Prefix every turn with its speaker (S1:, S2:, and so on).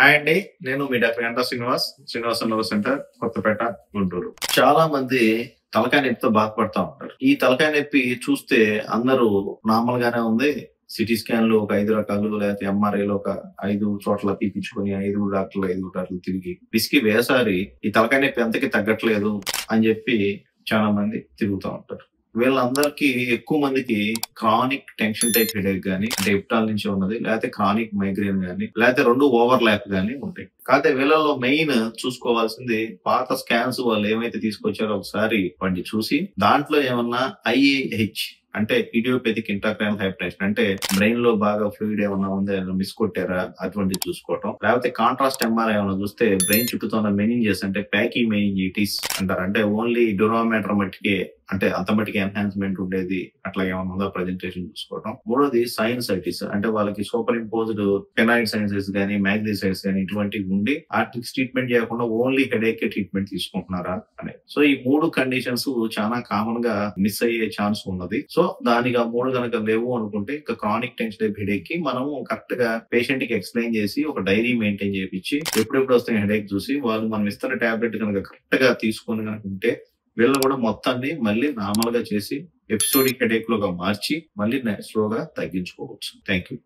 S1: Hi అండి. నేను మీ doctor Ganta Srinivasa nerve centre, Kothapeta, Guntur. చాలా మంది తలకాయ నొప్పితో బాధపడతా ఉంటారు. ఈ తలకాయ నొప్పి చూస్తే అందరూ నార్మల్ గానే ఉంది. సిటీ స్కాన్‌లు ఒక 5 రకాలు, లేకపోతే ఎంఆర్ఐలు ఒక 5 చోట్ల తీపిచ్చుకొని 5 డాక్టర్లు, 5 డాక్టర్లు తిరిగి విసిగి వేసారి ఈ తలకాయ నొప్పి ఎంతకి తగ్గట్లేదు అని చెప్పి చాలా మంది తిరుగుతా ఉంటారు. వీళ్ళందరికీ ఎక్కువ మందికి క్రానిక్ టెన్షన్ టైప్ హెడేక్ గాని, అంటే ఎప్టాల్ నుంచి ఉన్నది, లేకపోతే క్రానిక్ మైగ్రేన్ గాని, లేకపోతే 2 ఓవర్‌లాప్ గాని ఉంటాయి. కాకపోతే వీళ్ళలో మెయిన్ చూసుకోవాల్సింది పాత స్కాన్స్ వాళ్ళు ఏమైతే తీసుకొచ్చారో ఒకసారి వాటిని చూసి, దాంట్లో ఏమన్నా ఐఏహెచ్ అంటే ఇడియోపతిక్ ఇంట్రాక్రైనల్ హైపర్టెన్షన్ అంటే బ్రెయిన్ లో బాగా ఫ్లూయిడ్ ఏమన్నా ఉందా, ఏమన్నా మిస్ కొట్టారా అటువంటివి చూసుకోవటం. లేకపోతే కాంట్రాస్ట్ ఎంఆర్ఐ ఏమన్నా చూస్తే బ్రెయిన్ చుట్టూతో ఉన్న మెనింజెస్ అంటే ప్యాకీ మెనింజైటిస్ అంటారు. అంటే ఓన్లీ డ్యూరామీటర్ మట్టికే, అంటే అంత మట్టికి ఎన్హాన్స్మెంట్ ఉండేది అట్లా ఏమన్నా ఉందో ప్రెజెంటేషన్ చూసుకోవటం. మూడోది సైనసైటిస్ అంటే వాళ్ళకి సూపర్ ఇంపోజ్డ్ పెనాయిడ్ సైనసైటిస్ గానీ, మ్యాగ్నిసైటిస్ గానీ ఇటువంటివి ఉండి వాటికి ట్రీట్మెంట్ చేయకుండా ఓన్లీ హెడేక్ కే ట్రీట్మెంట్ తీసుకుంటున్నారా అనేది. సో ఈ 3 కండిషన్స్ చాలా కామన్ గా మిస్ అయ్యే ఛాన్స్ ఉన్నది. సో దానికి ఆ 3 గనక లేవు అనుకుంటే ఇంకా క్రానిక్ టెన్షన్ టైప్ హెడేక్ కి మనము కరెక్ట్ గా పేషెంట్ కి ఎక్స్ప్లెయిన్ చేసి ఒక డైరీ మెయింటైన్ చేయించి ఎప్పుడెప్పుడు వస్తున్న హెడేక్ చూసి వాళ్ళు మనం ఇస్తున్న టాబ్లెట్ కనుక కరెక్ట్ గా తీసుకొని కనుక ఉంటే వీళ్ళు కూడా మొత్తాన్ని మళ్ళీ నార్మల్ గా చేసి ఎపిసోడిక్ హెడేక్ లోగా మార్చి మళ్ళీ స్లోగా తగ్గించుకోవచ్చు. Thank you.